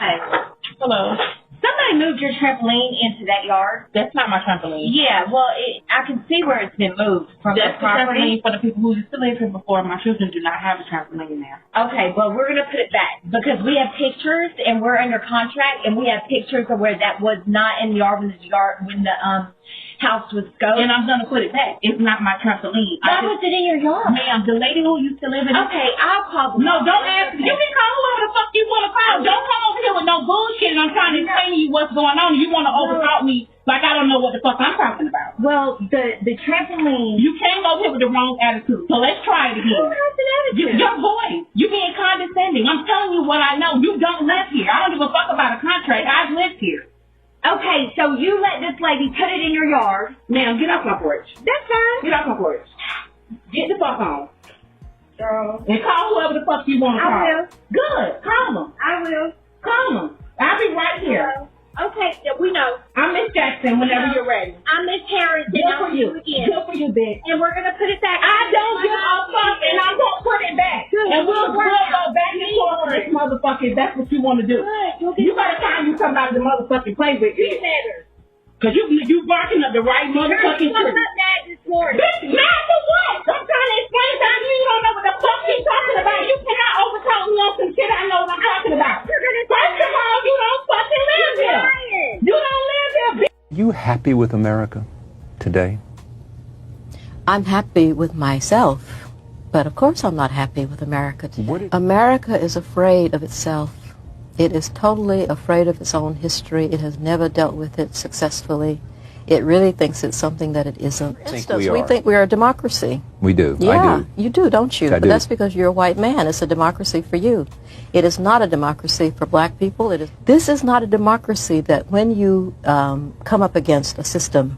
Hi. Hello. Somebody moved your trampoline into that yard. That's not my trampoline. Yeah, well, I can see where it's been moved from That's the property. trampoline for the people who used to live here before. My children do not have a trampoline now. Okay, well, we're going to put it back because we have pictures and we're under contract and we have pictures of where that was not in the yard when the house was scoped. And I'm going to put it back. It's not my trampoline. Why was it in your yard? Ma'am, the lady who used to live in Okay, I'll call them. No, don't ask. You can call whoever the fuck you want to call. Don't come over here with no bullshit and I'm trying to explain to you what's going on. You want to overtalk me like I don't know what the fuck I'm talking about. Well, the trampoline. You came over here with the wrong attitude. So let's try it again. Who has an attitude? Your voice. You being condescending. I'm telling you what I know. You don't live here. I don't give a fuck about a contract. I've lived here. Okay, so you let this lady put it in your yard. Ma'am, get off my porch. That's fine. Get off my porch. Get the fuck on. Girl. And call whoever the fuck you want to call. I will. Good. Call them. I will. Call them. I'll be right here. Okay, we know. I'm Miss Jackson whenever you're ready. I'm Miss Harrington. Good for you. Again. Good for you, bitch. And we're going to put it back. I don't give a fuck and I won't put it back. Good. And we'll go back and forth on this motherfucker if that's what you want to do. Good. You better find you somebody to motherfucking play with. Be better. Cause you barking up the right motherfucking You're tree. mad this morning. Bitch, mad for what? I'm trying to explain to you. You don't know what the fuck you're talking about. You cannot overtalk me on some shit I know what I'm talking about. First of all, you don't fucking live here. You don't live here, bitch. You happy with America today? I'm happy with myself, but of course I'm not happy with America today. America is afraid of itself. It is totally afraid of its own history. It has never dealt with it successfully. It really thinks it's something that it isn't. For instance, we think we are a democracy. We do. Yeah, I do. you do, don't you? I But do. that's because you're a white man. It's a democracy for you. It is not a democracy for black people. This is not a democracy that when you come up against a system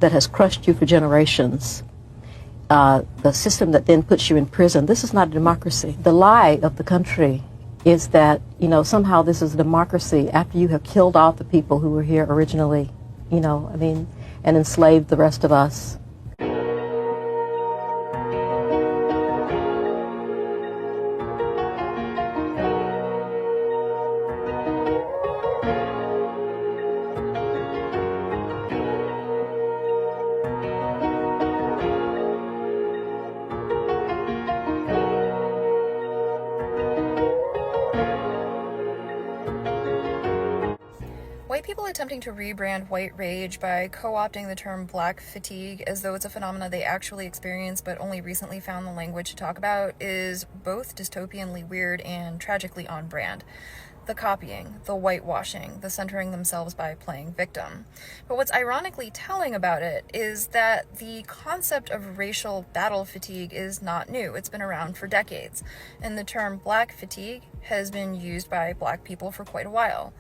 that has crushed you for generations, the system that then puts you in prison, this is not a democracy. The lie of the country is that, you know, somehow this is a democracy after you have killed off the people who were here originally, you know, I mean, and enslaved the rest of us. White people attempting to rebrand white rage by co-opting the term black fatigue as though it's a phenomena they actually experience but only recently found the language to talk about is both dystopianly weird and tragically on brand. The copying, the whitewashing, the centering themselves by playing victim. But what's ironically telling about it is that the concept of racial battle fatigue is not new. It's been around for decades, and the term black fatigue has been used by black people for quite a while.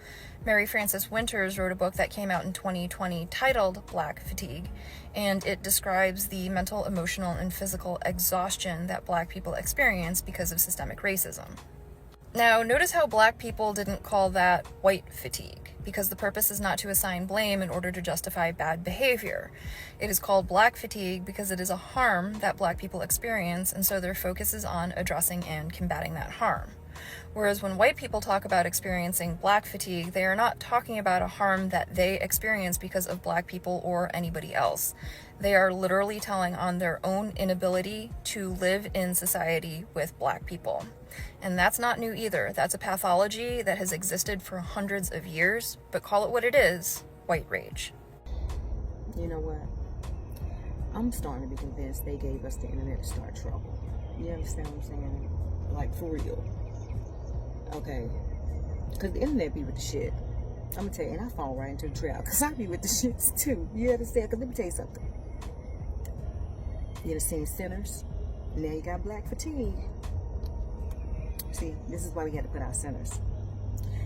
Mary Frances Winters wrote a book that came out in 2020 titled Black Fatigue, and it describes the mental, emotional, and physical exhaustion that black people experience because of systemic racism. Now, notice how black people didn't call that white fatigue, because the purpose is not to assign blame in order to justify bad behavior. It is called black fatigue because it is a harm that black people experience, and so their focus is on addressing and combating that harm. Whereas when white people talk about experiencing black fatigue, they are not talking about a harm that they experience because of black people or anybody else. They are literally telling on their own inability to live in society with black people. And that's not new either. That's a pathology that has existed for hundreds of years, but call it what it is, white rage. You know what? I'm starting to be convinced they gave us the internet to start trouble. You understand what I'm saying? Like, for real. Okay, because the internet be with the shit. I'm gonna tell you, and I fall right into the trap because I be with the shits too. You understand? Because let me tell you something. You ever seen Sinners? Now you got black fatigue. See, this is why we had to put out Sinners.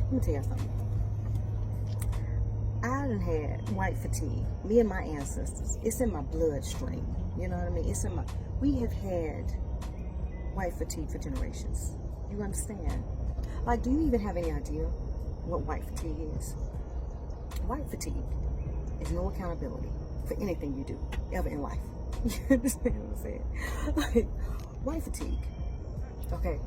Let me tell you something. I done had white fatigue. Me and my ancestors. It's in my bloodstream. You know what I mean? It's in my. We have had white fatigue for generations. You understand? Like, do you even have any idea what white fatigue is? White fatigue is no accountability for anything you do ever in life. You understand what I'm saying? Like, white fatigue, okay,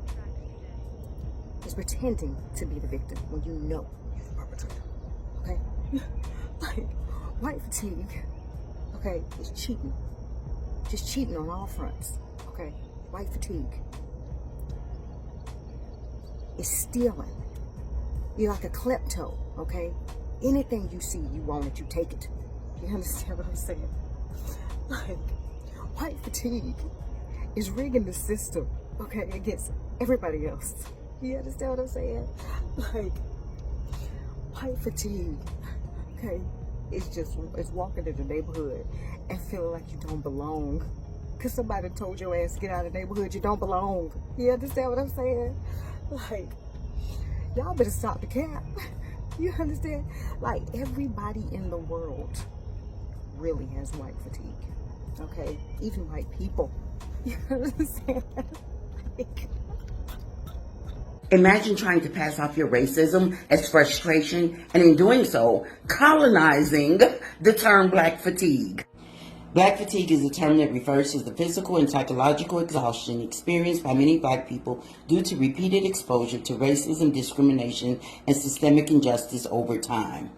is pretending to be the victim when you know you're the perpetrator. Okay? Like, white fatigue, okay, is cheating. Just cheating on all fronts. Okay? White fatigue is stealing. You're like a klepto, okay? Anything you see, you want it, you take it. You understand what I'm saying? Like, white fatigue is rigging the system, okay, against everybody else. You understand what I'm saying? Like, white fatigue, okay, it's walking in the neighborhood and feeling like you don't belong. Because somebody told your ass to get out of the neighborhood, you don't belong. You understand what I'm saying? Like, y'all better stop the cap. You understand? Like, everybody in the world really has white fatigue. Okay? Even white people. You understand? Like, imagine trying to pass off your racism as frustration, and in doing so, colonizing the term black fatigue. Black fatigue is a term that refers to the physical and psychological exhaustion experienced by many black people due to repeated exposure to racism, discrimination, and systemic injustice over time.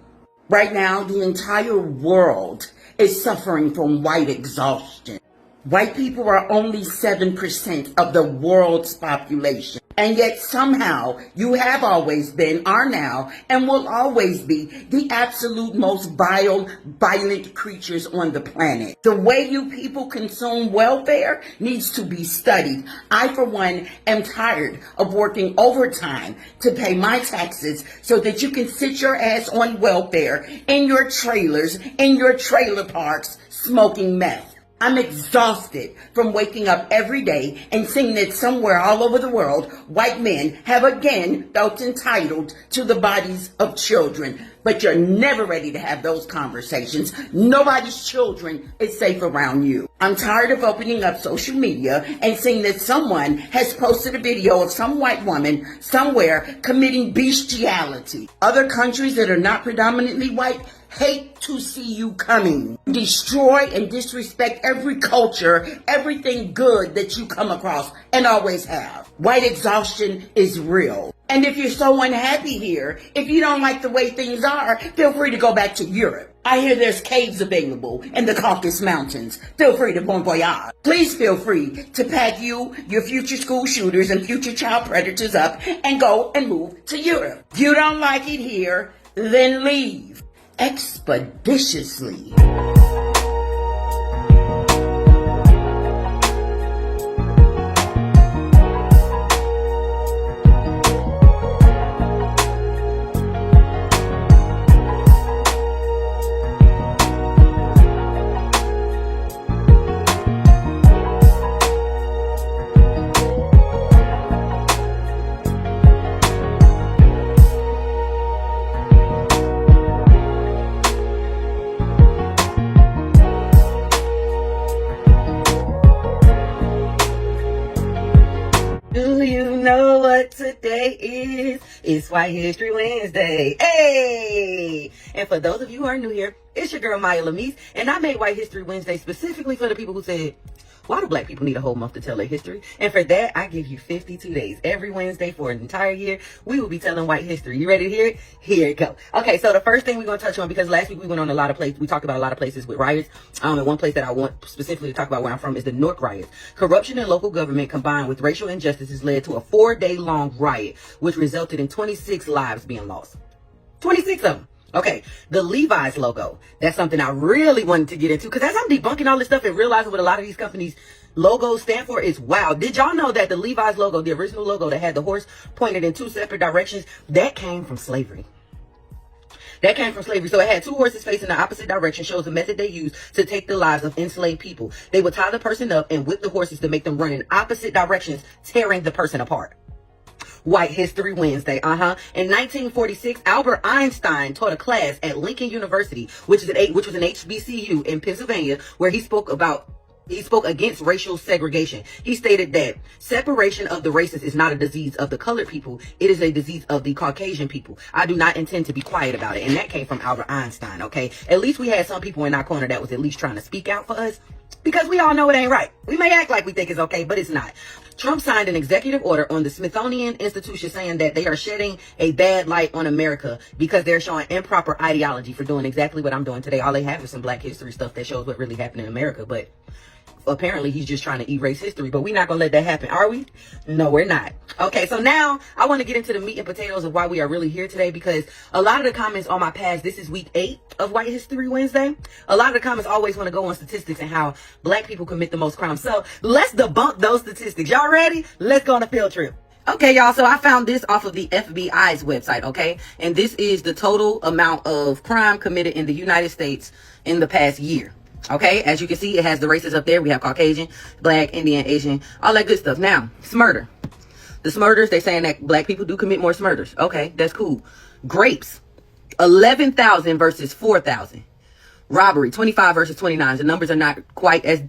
Right now, the entire world is suffering from white exhaustion. White people are only 7% of the world's population. And yet somehow you have always been, are now, and will always be the absolute most vile, violent creatures on the planet. The way you people consume welfare needs to be studied. I, for one, am tired of working overtime to pay my taxes so that you can sit your ass on welfare in your trailers, in your trailer parks, smoking meth. I'm exhausted from waking up every day and seeing that somewhere all over the world, white men have again felt entitled to the bodies of children. But you're never ready to have those conversations. Nobody's children is safe around you. I'm tired of opening up social media and seeing that someone has posted a video of some white woman somewhere committing bestiality. Other countries that are not predominantly white hate to see you coming. Destroy and disrespect every culture, everything good that you come across and always have. White exhaustion is real. And if you're so unhappy here, if you don't like the way things are, feel free to go back to Europe. I hear there's caves available in the Caucasus Mountains. Feel free to bon voyage. Please feel free to pack you, your future school shooters, and future child predators up and go and move to Europe. If you don't like it here, then leave expeditiously. Do you know what today is? It's White History Wednesday. Hey! And for those of you who are new here, it's your girl Maya Lamise, and I made White History Wednesday specifically for the people who said, why do black people need a whole month to tell their history? And for that, I give you 52 days. Every Wednesday for an entire year, we will be telling white history. You ready to hear it? Here it goes. Okay, so the first thing we're going to touch on, because last week we went on a lot of places, we talked about a lot of places with riots. And one place that I want specifically to talk about where I'm from is the Newark riots. Corruption in local government combined with racial injustices led to a 4-day-long riot, which resulted in 26 lives being lost. 26 of them. Okay, the Levi's logo. That's something I really wanted to get into, because as I'm debunking all this stuff and realizing what a lot of these companies' logos stand for is wow. Did y'all know that the Levi's logo, the original logo that had the horse pointed in two separate directions, that came from slavery? That came from slavery. So it had two horses facing the opposite direction, shows the method they used to take the lives of enslaved people. They would tie the person up and whip the horses to make them run in opposite directions, tearing the person apart. White History Wednesday, In 1946, Albert Einstein taught a class at Lincoln University, which was an HBCU in Pennsylvania, where he spoke against racial segregation. He stated that separation of the races is not a disease of the colored people. It is a disease of the Caucasian people. I do not intend to be quiet about it. And that came from Albert Einstein, okay? At least we had some people in our corner that was at least trying to speak out for us. Because we all know it ain't right. We may act like we think it's okay, but it's not. Trump signed an executive order on the Smithsonian Institution saying that they are shedding a bad light on America because they're showing improper ideology for doing exactly what I'm doing today. All they have is some Black history stuff that shows what really happened in America, but apparently he's just trying to erase history, but we're not going to let that happen, are we? No, we're not. Okay, so now I want to get into the meat and potatoes of why we are really here today, because a lot of the comments on my page, this is week 8 of White History Wednesday. A lot of the comments always want to go on statistics and how Black people commit the most crimes. So let's debunk those statistics. Y'all ready? Let's go on a field trip. Okay, y'all, so I found this off of the FBI's website, okay? And this is the total amount of crime committed in the United States in the past year. Okay, as you can see, it has the races up there. We have Caucasian, Black, Indian, Asian, all that good stuff. Now, smurder. The smurders, they're saying that Black people do commit more smurders. Okay, that's cool. Grapes, 11,000 versus 4,000. Robbery, 25 versus 29. The numbers are not quite as,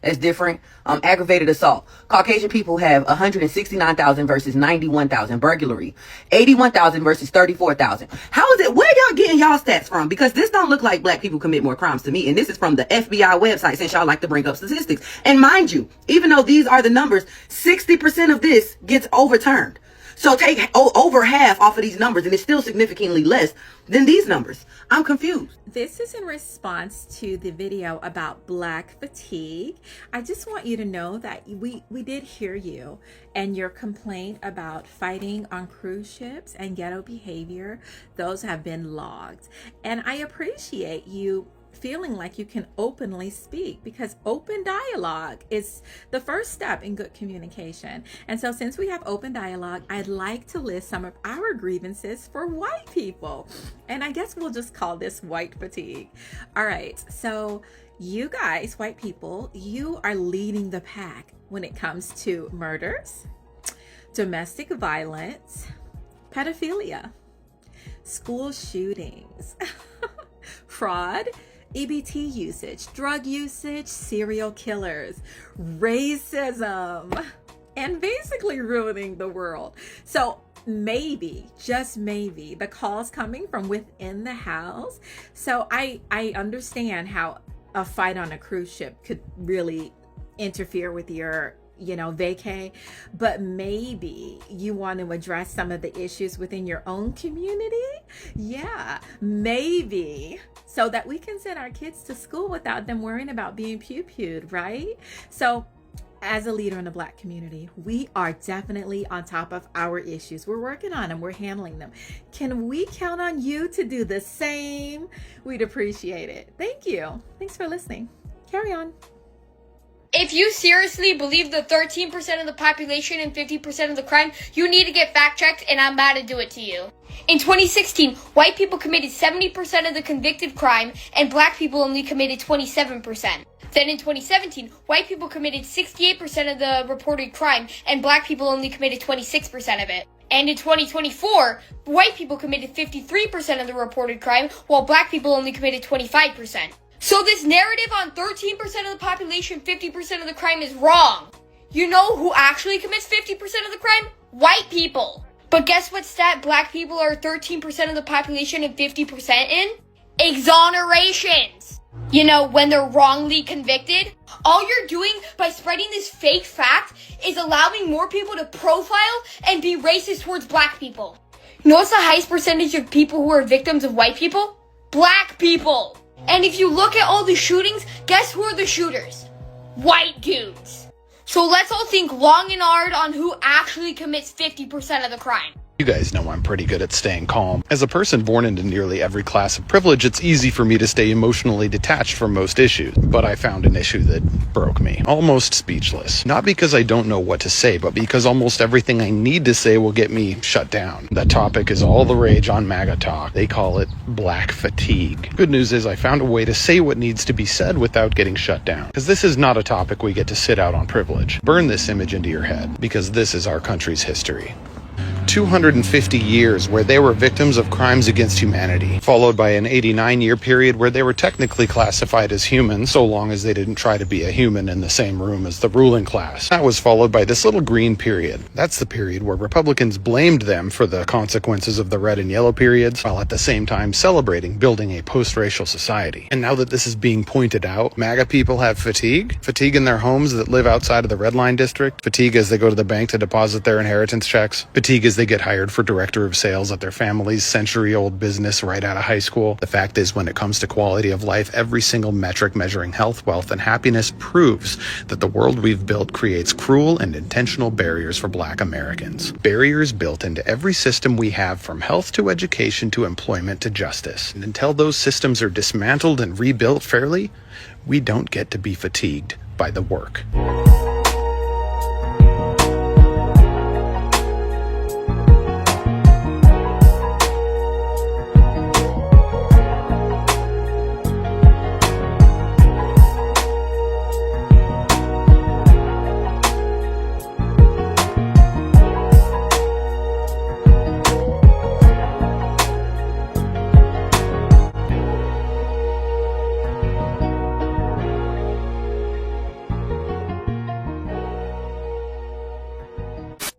as different. Aggravated assault. Caucasian people have 169,000 versus 91,000. Burglary, 81,000 versus 34,000. How is it? Where y'all getting y'all stats from? Because this don't look like Black people commit more crimes to me. And this is from the FBI website, since y'all like to bring up statistics. And mind you, even though these are the numbers, 60% of this gets overturned. So take over half off of these numbers, and it's still significantly less than these numbers. I'm confused. This is in response to the video about Black fatigue. I just want you to know that we did hear you and your complaint about fighting on cruise ships and ghetto behavior. Those have been logged. And I appreciate you feeling like you can openly speak, because open dialogue is the first step in good communication. And so since we have open dialogue, I'd like to list some of our grievances for white people. And I guess we'll just call this white fatigue. All right, so you guys, white people, you are leading the pack when it comes to murders, domestic violence, pedophilia, school shootings, fraud, EBT usage, drug usage, serial killers, racism, and basically ruining the world. So maybe, just maybe, the call's coming from within the house. So I understand how a fight on a cruise ship could really interfere with your vacay, but maybe you want to address some of the issues within your own community. Yeah, maybe, so that we can send our kids to school without them worrying about being pew-pewed, right? So as a leader in the Black community, we are definitely on top of our issues. We're working on them. We're handling them. Can we count on you to do the same? We'd appreciate it. Thank you. Thanks for listening. Carry on. If you seriously believe the 13% of the population and 50% of the crime, you need to get fact-checked, and I'm about to do it to you. In 2016, white people committed 70% of the convicted crime, and Black people only committed 27%. Then in 2017, white people committed 68% of the reported crime, and Black people only committed 26% of it. And in 2024, white people committed 53% of the reported crime, while Black people only committed 25%. So this narrative on 13% of the population, 50% of the crime is wrong. You know who actually commits 50% of the crime? White people. But guess what stat Black people are 13% of the population and 50% in? Exonerations. When they're wrongly convicted, all you're doing by spreading this fake fact is allowing more people to profile and be racist towards Black people. What's the highest percentage of people who are victims of white people? Black people. And if you look at all the shootings, guess who are the shooters? White dudes. So let's all think long and hard on who actually commits 50% of the crime. You guys know I'm pretty good at staying calm. As a person born into nearly every class of privilege, it's easy for me to stay emotionally detached from most issues. But I found an issue that broke me. Almost speechless. Not because I don't know what to say, but because almost everything I need to say will get me shut down. That topic is all the rage on MAGA talk. They call it Black fatigue. Good news is I found a way to say what needs to be said without getting shut down. Because this is not a topic we get to sit out on privilege. Burn this image into your head, because this is our country's history. 250 years where they were victims of crimes against humanity, followed by an 89-year period where they were technically classified as human, so long as they didn't try to be a human in the same room as the ruling class. That was followed by this little green period. That's the period where Republicans blamed them for the consequences of the red and yellow periods, while at the same time celebrating building a post-racial society. And now that this is being pointed out, MAGA people have fatigue. Fatigue in their homes that live outside of the red line district. Fatigue as they go to the bank to deposit their inheritance checks. Fatigue as they get hired for director of sales at their family's century-old business right out of high school. The fact is, when it comes to quality of life, every single metric measuring health, wealth, and happiness proves that the world we've built creates cruel and intentional barriers for Black Americans. Barriers built into every system we have, from health to education to employment to justice. And until those systems are dismantled and rebuilt fairly, we don't get to be fatigued by the work.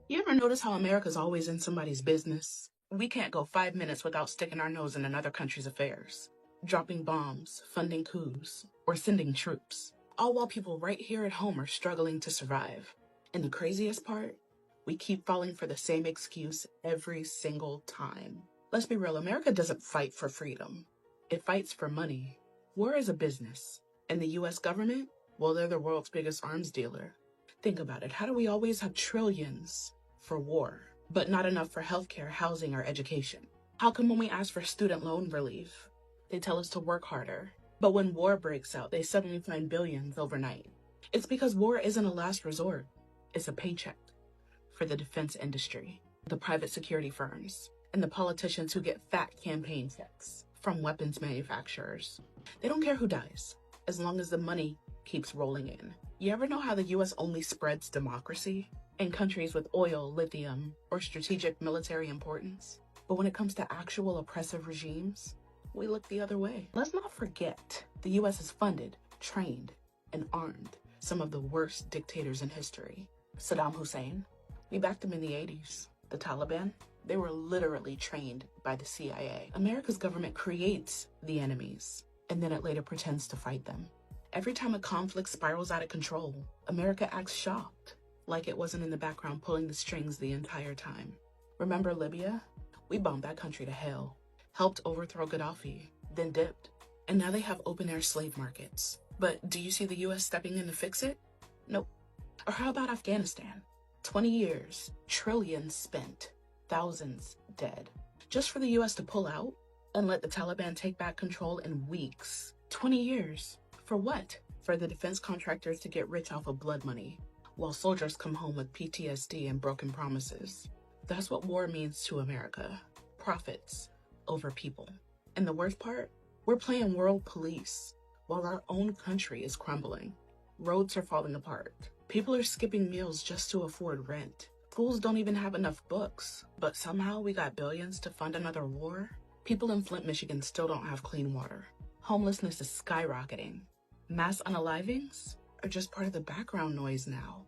You ever notice how America's always in somebody's business? We can't go 5 minutes without sticking our nose in another country's affairs, dropping bombs, funding coups, or sending troops, all while people right here at home are struggling to survive. And the craziest part? We keep falling for the same excuse every single time. Let's be real, America doesn't fight for freedom. It fights for money. War is a business. And the US government? Well, they're the world's biggest arms dealer. Think about it. How do we always have trillions for war, but not enough for healthcare, housing, or education? How come when we ask for student loan relief, they tell us to work harder, but when war breaks out, they suddenly find billions overnight? It's because war isn't a last resort. It's a paycheck for the defense industry, the private security firms, and the politicians who get fat campaign checks from weapons manufacturers. They don't care who dies, as long as the money keeps rolling in. You ever know how the US only spreads democracy in countries with oil, lithium, or strategic military importance? But when it comes to actual oppressive regimes, we look the other way. Let's not forget, the US has funded, trained, and armed some of the worst dictators in history. Saddam Hussein, we backed him in the 80s. The Taliban, they were literally trained by the CIA. America's government creates the enemies, and then it later pretends to fight them. Every time a conflict spirals out of control, America acts shocked, like it wasn't in the background pulling the strings the entire time. Remember Libya? We bombed that country to hell, helped overthrow Gaddafi, then dipped. And now they have open-air slave markets. But do you see the US stepping in to fix it? Nope. Or how about Afghanistan? 20 years, trillions spent, thousands dead. Just for the US to pull out and let the Taliban take back control in weeks. 20 years. For what? For the defense contractors to get rich off of blood money, while soldiers come home with PTSD and broken promises. That's what war means to America. Profits over people. And the worst part? We're playing world police while our own country is crumbling. Roads are falling apart. People are skipping meals just to afford rent. Schools don't even have enough books. But somehow we got billions to fund another war? People in Flint, Michigan still don't have clean water. Homelessness is skyrocketing. Mass unalivings are just part of the background noise now.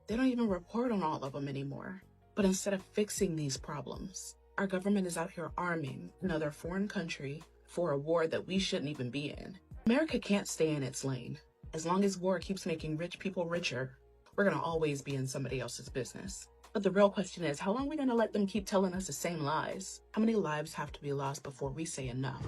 They don't even report on all of them anymore. But instead of fixing these problems, our government is out here arming another foreign country for a war that we shouldn't even be in. America can't stay in its lane. As long as war keeps making rich people richer, we're gonna always be in somebody else's business. But the real question is, how long are we gonna let them keep telling us the same lies? How many lives have to be lost before we say enough?